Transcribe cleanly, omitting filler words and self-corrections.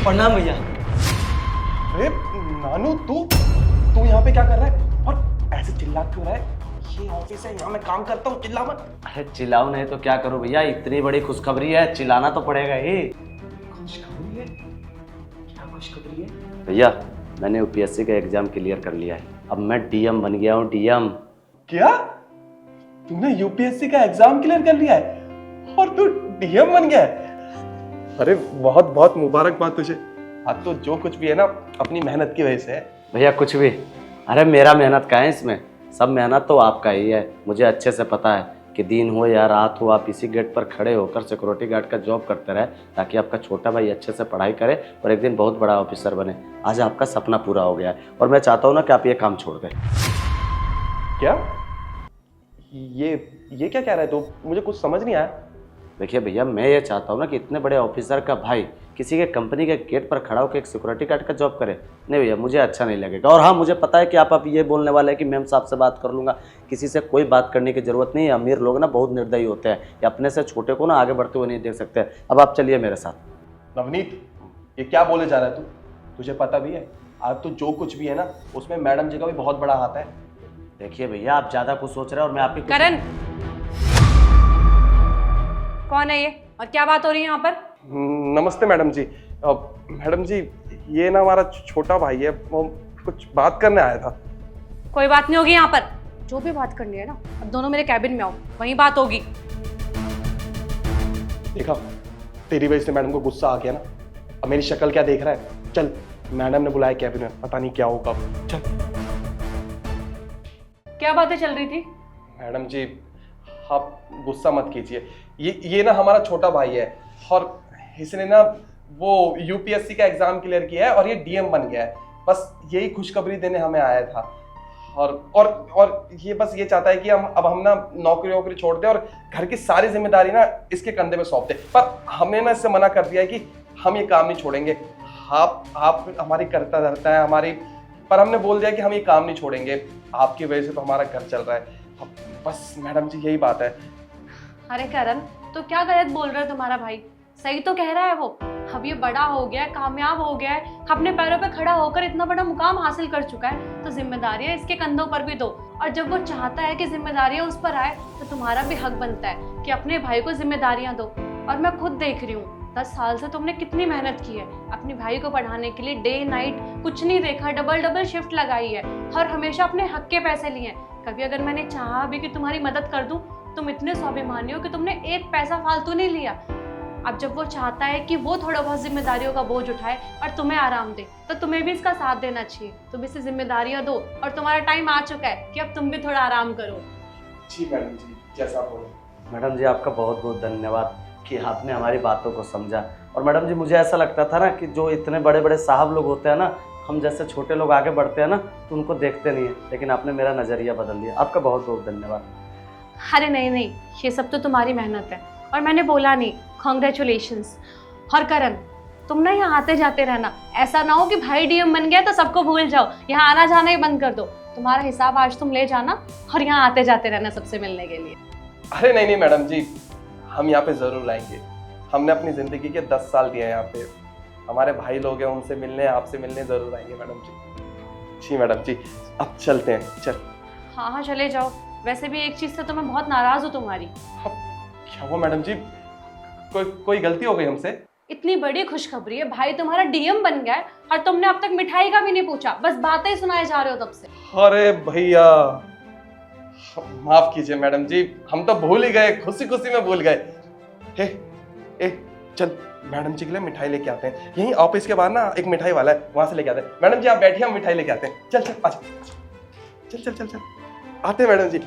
प्रणाम भैया। अरे नानू तू यहाँ पे क्या कर रहा है और ऐसे चिल्ला क्यों रहा है? ये ऑफिस है, यहाँ मैं काम करता हूँ, चिल्ला मत। अरे चिल्लाओ नहीं तो क्या करूं भैया, इतनी बड़ी खुशखबरी है, चिल्लाना तो पड़ेगा ही। खुशखबरी है? क्या खुशखबरी है? भैया मैंने यूपीएससी का एग्जाम क्लियर कर लिया है, अब मैं डीएम बन गया हूँ, डीएम। क्या तूने यूपीएससी का एग्जाम क्लियर कर लिया है और तू डीएम बन गया है? अरे बहुत बहुत मुबारकबाद तुझे। आज तो जो कुछ भी है ना अपनी मेहनत की वजह से है। भैया कुछ भी, अरे मेरा मेहनत का है इसमें, सब मेहनत तो आपका ही है। मुझे अच्छे से पता है कि दिन हो या रात हो आप इसी गेट पर खड़े होकर सिक्योरिटी गार्ड का जॉब करते रहे, ताकि आपका छोटा भाई अच्छे से पढ़ाई करे और एक दिन बहुत बड़ा ऑफिसर बने। आज आपका सपना पूरा हो गया है और मैं चाहता हूँ ना कि आप ये काम छोड़ दें। क्या ये क्या कह रहा है तू? मुझे कुछ समझ नहीं आया। देखिए भैया, मैं ये चाहता हूँ ना कि इतने बड़े ऑफिसर का भाई किसी के कंपनी के गेट पर खड़ा होकर एक सिक्योरिटी गार्ड का जॉब करे। नहीं भैया, मुझे अच्छा नहीं लगेगा। और हाँ, मुझे पता है कि आप ये बोलने वाले हैं कि मैम साहब से बात कर लूँगा, किसी से कोई बात करने की ज़रूरत नहीं है। अमीर लोग ना बहुत निर्दयी होते हैं, या अपने से छोटे को ना आगे बढ़ते हुए नहीं देख सकते। अब आप चलिए मेरे साथ। नवनीत, ये क्या बोले जा रहा है तू? तुझे पता भी है आज तो जो कुछ भी है ना उसमें मैडम जी का भी बहुत बड़ा हाथ है। देखिए भैया, आप ज़्यादा कुछ सोच रहे हैं और मैं आपकी करण, कौन है ये और क्या बात हो रही है यहाँ पर? नमस्ते मैडम जी। मैडम जी, ये ना हमारा छोटा भाई है, वो कुछ बात करने आया था। कोई बात नहीं होगी यहाँ पर। जो भी बात करनी है ना, अब दोनों मेरे कैबिन में आओ, वहीं बात होगी। देखा, तेरी वजह से मैडम को गुस्सा आ गया ना। अब मेरी शक्ल क्या देख रहा है? चल, मैडम ने बुलाया कैबिन में, पता नहीं क्या होगा। चल। क्या बातें चल रही थी? मैडम जी, आप गुस्सा मत कीजिए। ये ना हमारा छोटा भाई है और इसने ना वो यूपीएससी का एग्जाम क्लियर किया है और ये डीएम बन गया है। बस यही खुशखबरी देने हमें आया था। और ये बस ये चाहता है कि हम ना नौकरी वोकरी छोड़ दें और घर की सारी जिम्मेदारी ना इसके कंधे पे सौंप दें। पर हमने ना इससे मना कर दिया है कि हम ये काम नहीं छोड़ेंगे। आप हमारी करता धरता है हमारी, पर हमने बोल दिया कि हम ये काम नहीं छोड़ेंगे। आपकी वजह से तो हमारा घर चल रहा है। बस मैडम जी, यही बात है। अरे करण, तो क्या गलत बोल रहा है तुम्हारा भाई? सही तो कह रहा है वो। अब ये बड़ा हो गया है, कामयाब हो गया है, अपने पैरों पे खड़ा होकर इतना बड़ा मुकाम हासिल कर चुका है, तो जिम्मेदारियां इसके कंधों पर भी दो। और जब वो चाहता है कि जिम्मेदारियां उस पर आए, तो तुम्हारा भी हक बनता है कि अपने भाई को जिम्मेदारियां दो। और मैं खुद देख रही हूँ 10 साल से तुमने कितनी मेहनत की है अपने भाई को पढ़ाने के लिए। डे नाइट कुछ नहीं देखा, डबल शिफ्ट लगाई है और हमेशा अपने हक के पैसे लिए हैं। कभी अगर मैंने चाहा भी कि तुम्हारी मदद कर दूं, तुम इतने स्वाभिमानी हो कि तुमने एक पैसा फालतू नहीं लिया। अब जब वो चाहता है कि वो थोड़ा बहुत जिम्मेदारियों का बोझ उठाए और तुम्हें आराम दे, तो तुम्हें भी इसका साथ देना चाहिए। तुम इसे जिम्मेदारियां दो और तुम्हारा टाइम आ चुका है कि अब तुम भी थोड़ा आराम करो। जी मैडम जी, जैसा बोलो। मैडम जी, आपका बहुत बहुत धन्यवाद कि आपने हमारी बातों को समझा। और मैडम जी, मुझे ऐसा लगता था ना कि जो इतने बड़े बड़े साहब लोग होते हैं ना, हम जैसे छोटे लोग आगे बढ़ते हैं ना तो उनको देखते नहीं है, लेकिन आपने मेरा नज़रिया बदल दिया। आपका बहुत बहुत धन्यवाद। अरे नहीं, ये सब तो तुम्हारी मेहनत है और मैंने बोला नहीं। कॉन्ग्रेचुलेशंस। और करण, तुम ना यहाँ आते जाते रहना। ऐसा ना हो कि भाई डीएम बन गया तो सबको भूल जाओ, यहाँ आना जाना ही बंद कर दो। तुम्हारा हिसाब आज तुम ले जाना और यहाँ आते जाते रहना सबसे मिलने के लिए। अरे नहीं मैडम जी, हम यहाँ पे जरूर आएंगे। हमने अपनी जिंदगी के 10 साल दिए हैं यहाँ पे। हमारे भाई लोग हैं, उनसे मिलने, आपसे मिलने जरूर आएंगे मैडम जी। जी मैडम जी, अब चलते हैं। चल। हाँ चले जाओ। वैसे भी एक चीज से तो मैं बहुत नाराज हूँ तुम्हारी। क्या हुआ मैडम जी? कोई गलती हो गई हमसे? इतनी बड़ी खुशखबरी है, भाई तुम्हारा डीएम बन गया है और तुमने अब तक मिठाई का भी नहीं पूछा, बस बातें ही सुनाए जा रहे हो तब से। अरे भैया, माफ कीजिए मैडम जी, हम तो भूल ही गए, खुशी खुशी में भूल गए। ए चल, मैडम जी के लिए मिठाई लेके आते हैं। यहीं ऑफिस के बाहर ना एक मिठाई वाला है, वहां से लेके आते हैं। मैडम जी आप बैठिए, हम मिठाई लेके आते हैं। चल आजा। चल आते हैं मैडम जी।